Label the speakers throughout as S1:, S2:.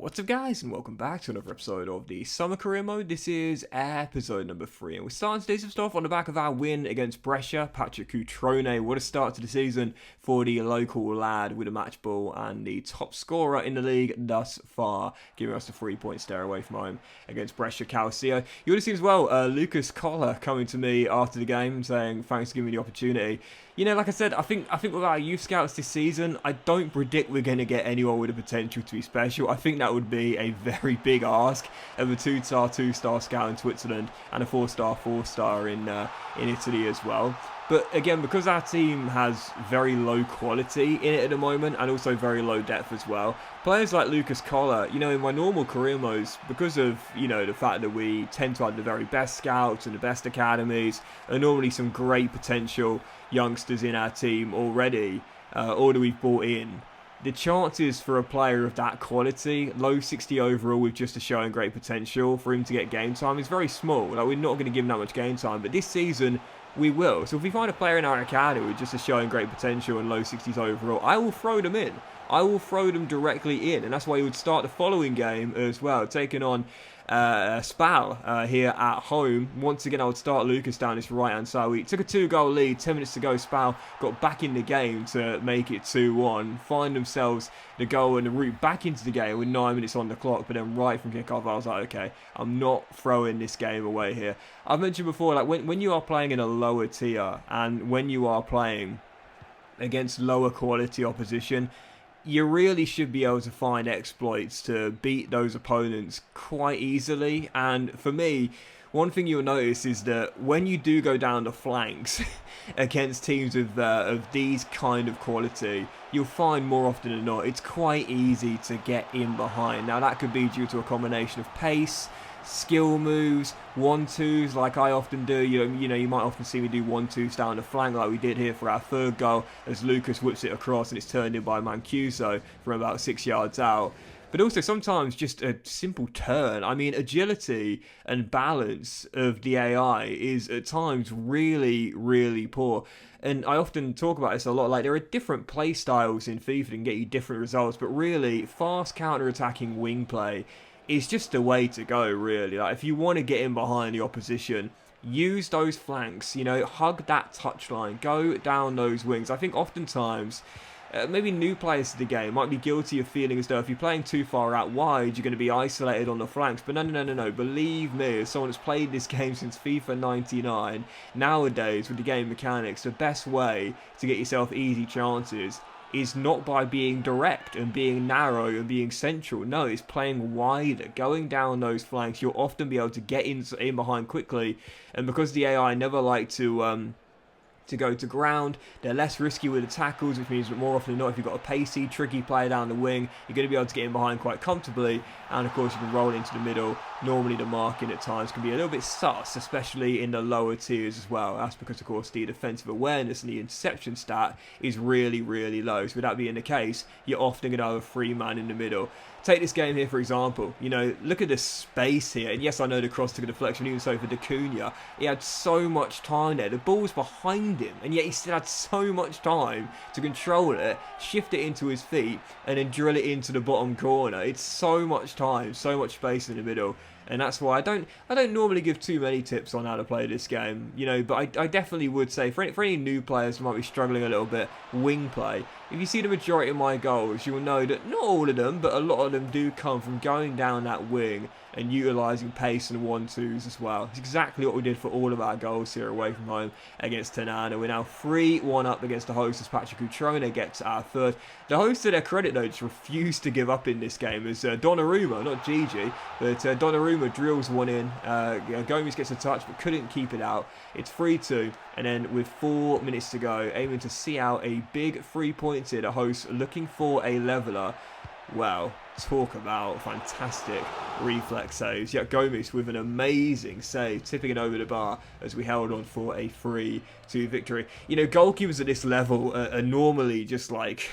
S1: What's up guys, and welcome back to another episode of the Summer Career Mode. This is episode number 3, and we're starting to do some stuff on the back of our win against Brescia. Patrick Cutrone, what a start to the season for the local lad with a match ball and the top scorer in the league thus far, giving us a 3-point stare away from home against Brescia Calcio. You would have seen as well, Lucas Collar coming to me after the game saying thanks for giving me the opportunity. You know, like I said, I think with our youth scouts this season, I don't predict we're going to get anyone with the potential to be special. I think that would be a very big ask of a 2-star scout in Switzerland and a 4-star in Italy as well. But again, because our team has very low quality in it at the moment and also very low depth as well, players like Lucas Collar, you know, in my normal career modes, because of, you know, the fact that we tend to have the very best scouts and the best academies and normally some great potential youngsters in our team already, or that we've brought in, the chances for a player of that quality, low 60 overall with just a showing great potential, for him to get game time is very small. Like, we're not going to give him that much game time, but this season we will. So if we find a player in our academy with just a showing great potential and low 60s overall, I will throw them in. I will throw them directly in, and that's why you would start the following game as well, taking on Spal here at home. Once again, I would start Lucas down his right-hand side. We took a 2-goal lead, 10 minutes to go. Spal got back in the game to make it 2-1, find themselves the goal and the route back into the game with 9 minutes on the clock, but then right from kickoff, I was like, okay, I'm not throwing this game away here. I've mentioned before, like when you are playing in a lower tier and when you are playing against lower quality opposition, you really should be able to find exploits to beat those opponents quite easily. And for me, one thing you'll notice is that when you do go down the flanks against teams of these kind of quality, you'll find more often than not it's quite easy to get in behind. Now that could be due to a combination of pace, skill moves, 1-2s like I often do. You know, you might often see me do 1-2s down the flank like we did here for our third goal as Lucas whips it across and it's turned in by Mancuso from about 6 yards out. But also sometimes just a simple turn. I mean, agility and balance of the AI is at times really, really poor. And I often talk about this a lot. Like, there are different play styles in FIFA that can get you different results, but really fast counter-attacking wing play is just the way to go, really. Like, if you want to get in behind the opposition, use those flanks, you know, hug that touchline, go down those wings. I think oftentimes, maybe new players to the game might be guilty of feeling as though if you're playing too far out wide, you're going to be isolated on the flanks. But no. Believe me, as someone that's played this game since FIFA 99, nowadays with the game mechanics, the best way to get yourself easy chances is not by being direct and being narrow and being central. No, it's playing wider, going down those flanks. You'll often be able to get in behind quickly, and because the AI never like to go to ground, they're less risky with the tackles, which means that more often than not, if you've got a pacey, tricky player down the wing, you're going to be able to get in behind quite comfortably, and of course you can roll into the middle. Normally the marking at times can be a little bit sus, especially in the lower tiers as well. That's because of course the defensive awareness and the interception stat is really, really low. So with that being the case, you're often going to have a free man in the middle. Take this game here, for example. You know, look at the space here. And yes, I know the cross took a deflection, even so for D'Acunha. He had so much time there. The ball's behind him, and yet he still had so much time to control it, shift it into his feet, and then drill it into the bottom corner. It's so much time, so much space in the middle. And that's why I don't normally give too many tips on how to play this game, you know, but I definitely would say for any new players who might be struggling a little bit, wing play. If you see the majority of my goals, you will know that not all of them, but a lot of them do come from going down that wing and utilising pace and 1-2s as well. It's exactly what we did for all of our goals here away from home against Tanana. We're now 3-1 up against the host as Patrick Cutrone gets our third. The hosts, to their credit though, just refused to give up in this game as Donnarumma, not Gigi, but Donnarumma drills one in. Gomez gets a touch but couldn't keep it out. It's 3-2, and then with 4 minutes to go, aiming to see out a big 3 points here. The hosts looking for a leveller. Well, talk about fantastic reflex saves. Yeah, Gomez with an amazing save, tipping it over the bar as we held on for a 3-2 victory. You know, goalkeepers at this level are normally just like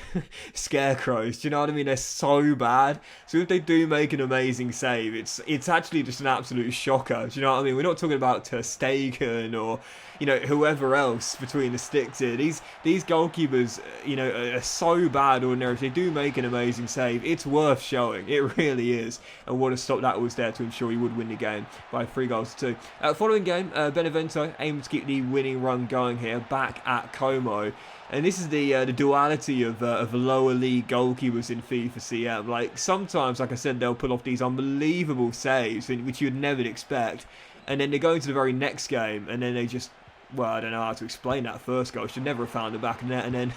S1: scarecrows. Do you know what I mean? They're so bad. So if they do make an amazing save, it's actually just an absolute shocker. Do you know what I mean? We're not talking about Ter Stegen or, you know, whoever else between the sticks here. These goalkeepers, you know, are so bad ordinarily. If they do make an amazing save, it's worth showing. It really is. And what a stop that was there to ensure he would win the game by 3-2. Following game, Benevento aiming to keep the winning run going here back at Como. And this is the duality of lower league goalkeepers in FIFA CM. Like, sometimes, like I said, they'll pull off these unbelievable saves, which you'd never expect. And then they go into the very next game, and then they just, well, I don't know how to explain that first goal. Should never have found the back of net. And then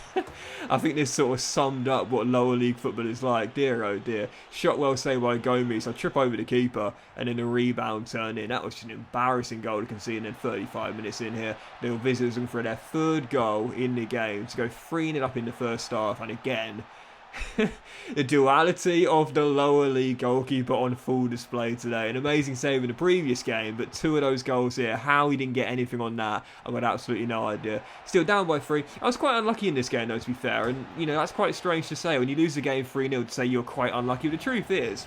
S1: I think this sort of summed up what lower league football is like. Dear, oh dear. Shot well saved by Gomez. I trip over the keeper, and then the rebound turned in. That was just an embarrassing goal to concede. And then 35 minutes in here, the visitors looking for their third goal in the game to go 3-0 up in the first half. And again, the duality of the lower league goalkeeper on full display today. An amazing save in the previous game, but 2 of those goals here, how he didn't get anything on that, I've got absolutely no idea. Still down by 3. I was quite unlucky in this game though, to be fair, and you know, that's quite strange to say when you lose the game 3-0 to say you're quite unlucky. But the truth is,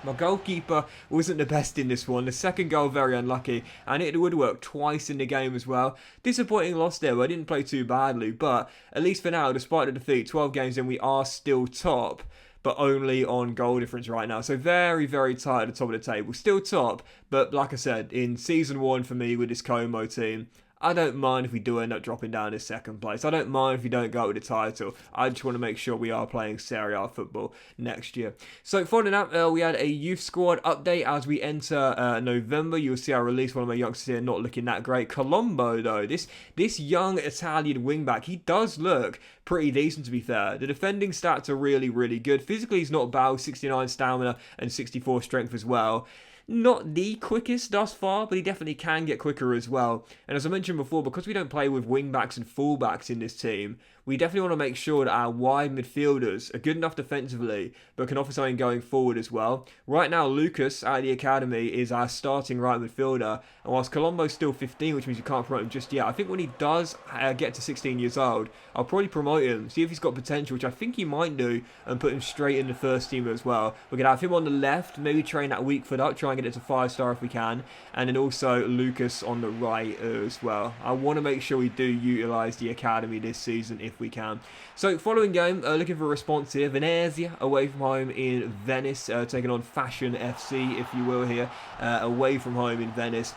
S1: my goalkeeper wasn't the best in this one. The second goal, very unlucky, and it would work twice in the game as well. Disappointing loss there, but I didn't play too badly. But at least for now, despite the defeat, 12 games in, we are still top, but only on goal difference right now. So very, very tight at the top of the table. Still top, but like I said, in Season 1 for me with this Como team, I don't mind if we do end up dropping down to second place. I don't mind if we don't go out with the title. I just want to make sure we are playing Serie A football next year. So following that, we had a youth squad update as we enter November. You'll see I released one of my youngsters here, not looking that great. Colombo, though, this young Italian wingback, he does look pretty decent, to be fair. The defending stats are really, really good. Physically, he's not bad, 69 stamina and 64 strength as well. Not the quickest thus far, but he definitely can get quicker as well. And as I mentioned before, because we don't play with wing-backs and full-backs in this team, we definitely want to make sure that our wide midfielders are good enough defensively, but can offer something going forward as well. Right now, Lucas out of the academy is our starting right midfielder, and whilst Colombo's still 15, which means you can't promote him just yet, I think when he does get to 16 years old, I'll probably promote him, see if he's got potential, which I think he might do, and put him straight in the first team as well. We're going to have him on the left, maybe train that weak foot up, try and get it to 5-star if we can, and then also Lucas on the right as well. I want to make sure we do utilise the academy this season if we can. So following game, looking for a response here. Venezia away from home in Venice, taking on Fashion FC, if you will here, away from home in Venice.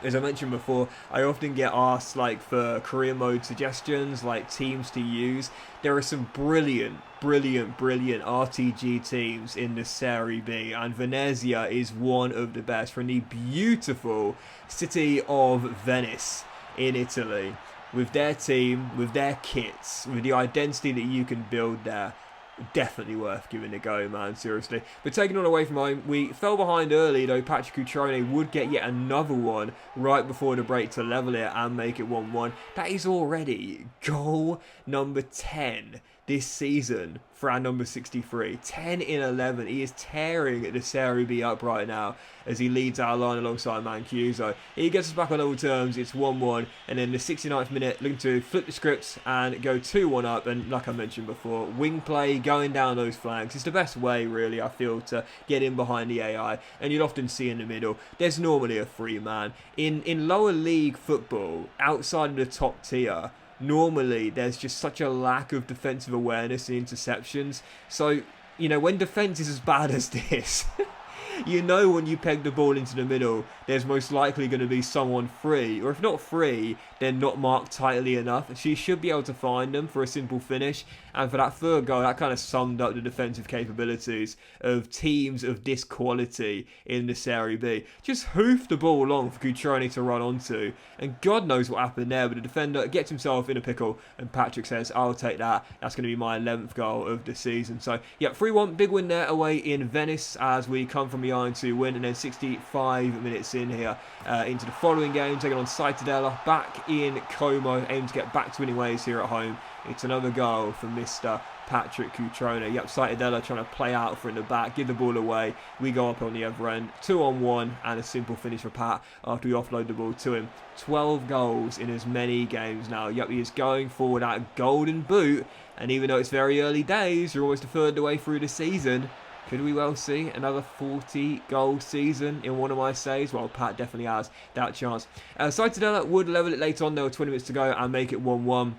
S1: As I mentioned before, I often get asked like for career mode suggestions, like teams to use. There are some brilliant RTG teams in the Serie B, and Venezia is one of the best, from the beautiful city of Venice in Italy. With their team, with their kits, with the identity that you can build there. Definitely worth giving a go, man, seriously. But taking on away from home, we fell behind early, though Patrick Cutrone would get yet another one right before the break to level it and make it 1-1. That is already goal number 10 this season for our number 63. 10 in 11. He is tearing the Serie B up right now as he leads our line alongside Mancuso. He gets us back on level terms. It's 1-1. And then the 69th minute, looking to flip the script and go 2-1 up. And like I mentioned before, wing play, going down those flanks. It's the best way, really, I feel, to get in behind the AI. And you'll often see in the middle, there's normally a free man. In lower league football, outside of the top tier, normally there's just such a lack of defensive awareness and interceptions. So, you know, when defense is as bad as this, you know when you peg the ball into the middle, there's most likely going to be someone free. Or if not free, they're not marked tightly enough. She should be able to find them for a simple finish. And for that third goal, that kind of summed up the defensive capabilities of teams of this quality in the Serie B. Just hoof the ball along for Cutrone to run onto. And God knows what happened there, but the defender gets himself in a pickle. And Patrick says, I'll take that. That's going to be my 11th goal of the season. So, yeah, 3-1. Big win there away in Venice as we come from behind to win. And then 65 minutes in here into the following game, taking on Cittadella back in Como, aiming to get back to winning ways here at home. It's another goal for Mr. Patrick Cutrone. Yep, Cittadella trying to play out for in the back, give the ball away. We go up on the other end, 2-on-1, and a simple finish for Pat after we offload the ball to him. 12 goals in as many games now. Yep, he is going forward at golden boot, and even though it's very early days, we're almost a third of the way through the season. Could we well see another 40-goal season in one of my saves? Well, Pat definitely has that chance. Cittadella would level it later on. There were 20 minutes to go and make it 1-1.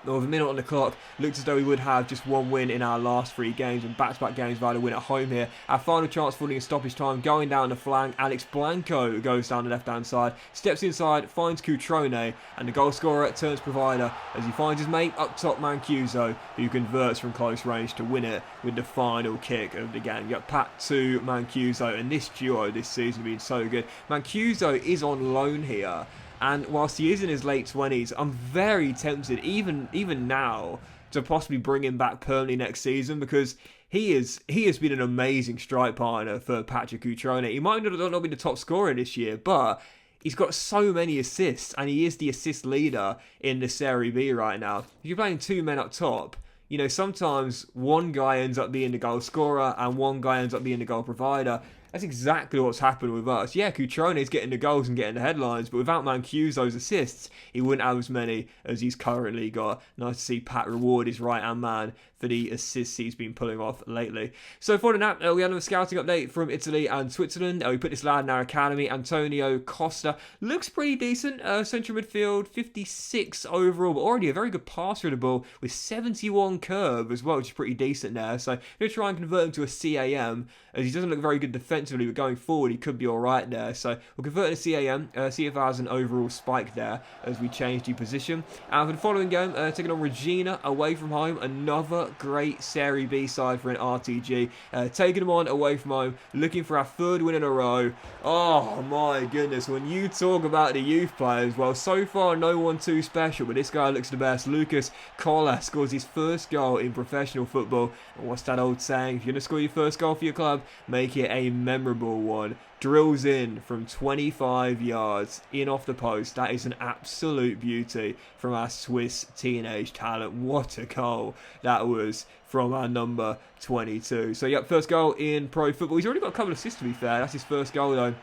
S1: With a minute on the clock, looked as though we would have just one win in our last 3 games, and back-to-back games without a win at home here. Our final chance falling in stoppage time, going down the flank. Alex Blanco goes down the left-hand side, steps inside, finds Cutrone, and the goal scorer turns provider as he finds his mate up top, Mancuso, who converts from close range to win it with the final kick of the game. You got Pat to Mancuso, and this duo this season has been so good. Mancuso is on loan here. And whilst he is in his late 20s, I'm very tempted, even now, to possibly bring him back permanently next season, because he has been an amazing strike partner for Patrick Cutrone. He might not be the top scorer this year, but he's got so many assists, and he is the assist leader in the Serie B right now. If you're playing 2 men up top, you know, sometimes one guy ends up being the goal scorer and one guy ends up being the goal provider. That's exactly what's happened with us. Yeah, Cutrone's getting the goals and getting the headlines, but without Mancuso's assists, he wouldn't have as many as he's currently got. Nice to see Pat reward his right-hand man for the assists he's been pulling off lately. So for the nap, we had a scouting update from Italy and Switzerland. We put this lad in our academy, Antonio Costa. Looks pretty decent. Central midfield, 56 overall, but already a very good passer of the ball with 71 curve as well, which is pretty decent there. So we'll try and convert him to a CAM, as he doesn't look very good defensively, but going forward he could be alright there. So we'll convert to CAM, see if there's an overall spike there as we change the position. And for the following game, taking on Regina away from home, another great Serie B side for an RTG. Taking them on away from home, looking for our 3rd win in a row. Oh my goodness, when you talk about the youth players, well, so far no one too special, but this guy looks the best. Lucas Colla scores his 1st goal in professional football. And what's that old saying? If you're going to score your 1st goal for your club, make it a memorable one. Drills in from 25 yards in off the post. That is an absolute beauty from our Swiss teenage talent. What a goal that was from our number 22. So, yep, 1st goal in pro football. He's already got a couple of assists, to be fair. That's his 1st goal, though,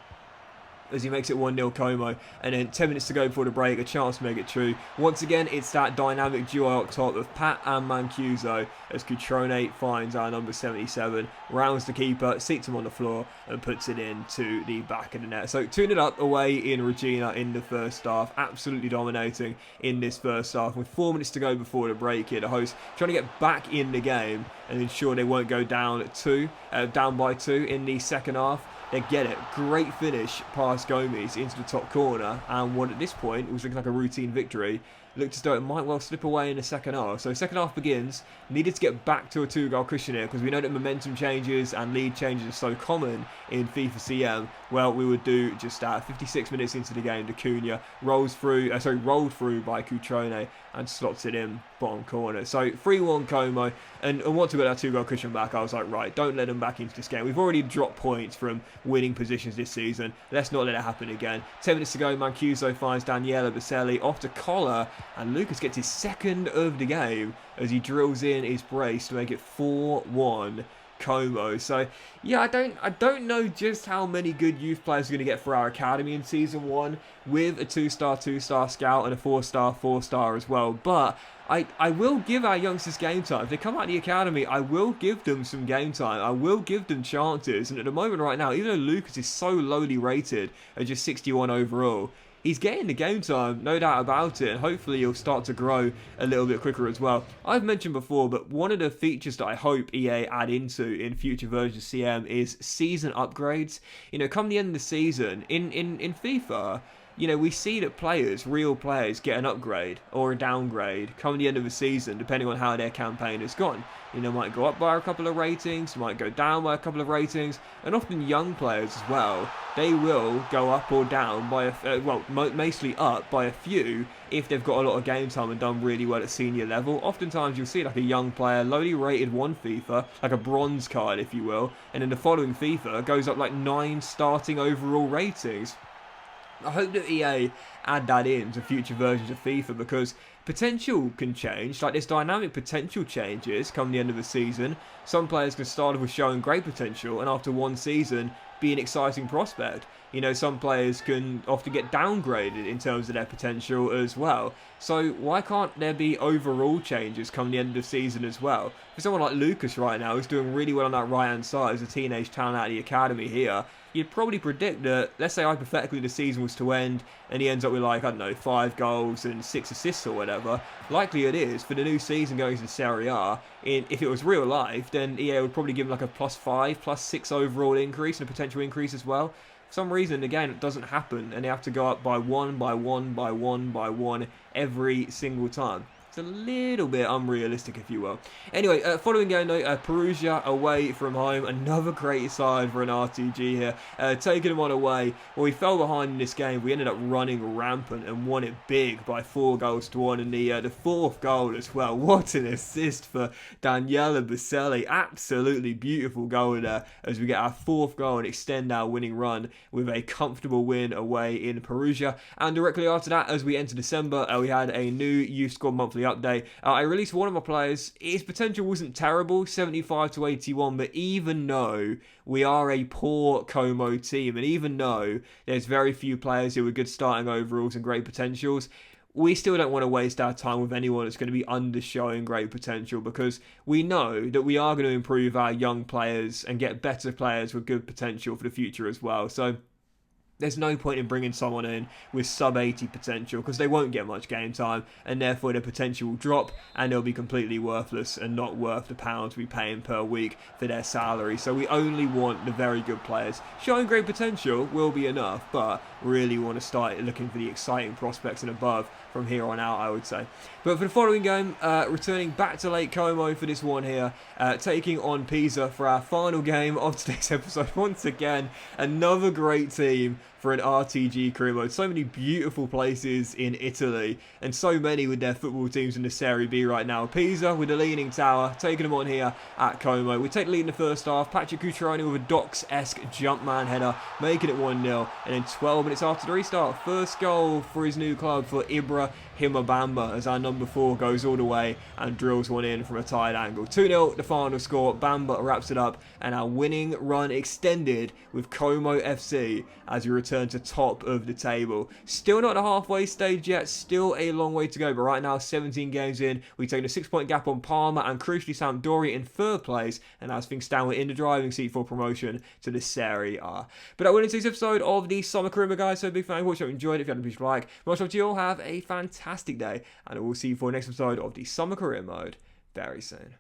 S1: as he makes it 1-0 Como, and then 10 minutes to go before the break, a chance to make it true. Once again, it's that dynamic duo up top of Pat and Mancuso, as Cutrone finds our number 77, rounds the keeper, seats him on the floor, and puts it into the back of the net. So 2-0 up away in Regina in the 1st half, absolutely dominating in this 1st half. With 4 minutes to go before the break here, the hosts trying to get back in the game and ensure they won't go down by 2 in the 2nd half. They get it. Great finish past Gomes into the top corner, and what at this point was looking like a routine victory looked as though it might well slip away in the 2nd half. So 2nd half begins. Needed to get back to a 2-goal cushion here, because we know that momentum changes and lead changes are so common in FIFA CM. Well, we would do just that. 56 minutes into the game, D'Acunha rolled through by Cutrone and slots it in bottom corner. So 3-1 Como, and once we got that 2-goal cushion back, I was like, right, don't let them back into this game. We've already dropped points from winning positions this season. Let's not let it happen again. 10 minutes to go, Mancuso finds Daniele Baselli off to Collar, and Lucas gets his 2nd of the game as he drills in his brace to make it 4-1 Como. So yeah, I don't know just how many good youth players we're going to get for our academy in season 1, with a 2-star scout and a 4-star as well, but I will give our youngsters game time. If they come out of the academy, I will give them some game time. I will give them chances. And at the moment right now, even though Lucas is so lowly rated at just 61 overall, he's getting the game time, no doubt about it, and hopefully he'll start to grow a little bit quicker as well. I've mentioned before, but one of the features that I hope EA add into in future versions of CM is season upgrades. You know, come the end of the season, in FIFA, you know, we see that real players, get an upgrade or a downgrade come the end of the season, depending on how their campaign has gone. You know, might go up by a couple of ratings, might go down by a couple of ratings, and often young players as well, they will go up or down by mostly up by a few if they've got a lot of game time and done really well at senior level. Oftentimes you'll see like a young player, lowly rated one FIFA, like a bronze card if you will, and in the following FIFA goes up like 9 starting overall ratings. I hope that EA add that in to future versions of FIFA, because potential can change. Like, this dynamic potential changes come the end of the season. Some players can start off with showing great potential and after one season be an exciting prospect. You know, some players can often get downgraded in terms of their potential as well. So why can't there be overall changes come the end of the season as well? For someone like Lucas right now, who's doing really well on that right-hand side as a teenage talent out of the academy here, you'd probably predict that, let's say hypothetically the season was to end and he ends up with like, I don't know, 5 goals and 6 assists or whatever. whatever, likely it is for the new season going into Serie A. If it was real life, then EA would probably give him like a +5, +6 overall increase and a potential increase as well. For some reason, again, it doesn't happen, and they have to go up by one, by one, by one, by one every single time. It's a little bit unrealistic, if you will. Anyway, following game though, Perugia away from home. Another great side for an RTG here. Taking them on away. Well, we fell behind in this game. We ended up running rampant and won it big by 4-1. And the fourth goal as well. What an assist for Daniele Baselli. Absolutely beautiful goal there as we get our fourth goal and extend our winning run with a comfortable win away in Perugia. And directly after that, as we enter December, we had a new youth squad monthly update. I released one of my players. His potential wasn't terrible, 75 to 81, but even though we are a poor Como team, and even though there's very few players who are good starting overalls and great potentials, we still don't want to waste our time with anyone that's going to be undershowing great potential, because we know that we are going to improve our young players and get better players with good potential for the future as well. So there's no point in bringing someone in with sub-80 potential, because they won't get much game time, and therefore their potential will drop and they'll be completely worthless and not worth the pounds we pay them per week for their salary. So we only want the very good players. Showing great potential will be enough, but really want to start looking for the exciting prospects and above from here on out, I would say. But for the following game, returning back to Lake Como for this one here, taking on Pisa for our final game of today's episode. Once again, another great team for an RTG career mode. So many beautiful places in Italy, and so many with their football teams in the Serie B right now. Pisa with the leaning tower, taking them on here at Como. We take the lead in the first half. Patrick Cutrone with a Docks-esque Jumpman header, making it 1-0. And then 12 minutes after the restart, first goal for his new club for Ibra Himabamba, as our number 4 goes all the way and drills one in from a tight angle. 2-0, the final score. Bamba wraps it up, and our winning run extended with Como FC as we return to top of the table. Still not the halfway stage yet, still a long way to go, but right now 17 games in, we've taken a 6-point gap on Parma and crucially Sampdoria in third place, and as things stand, we're in the driving seat for promotion to the Serie A. But that went into this episode of the Summer Career, guys. So big fan of watching. Hope you enjoyed it. If you had a please like. Much love to you all. Have a fantastic day, and I will see you for the next episode of the Summer Career Mode very soon.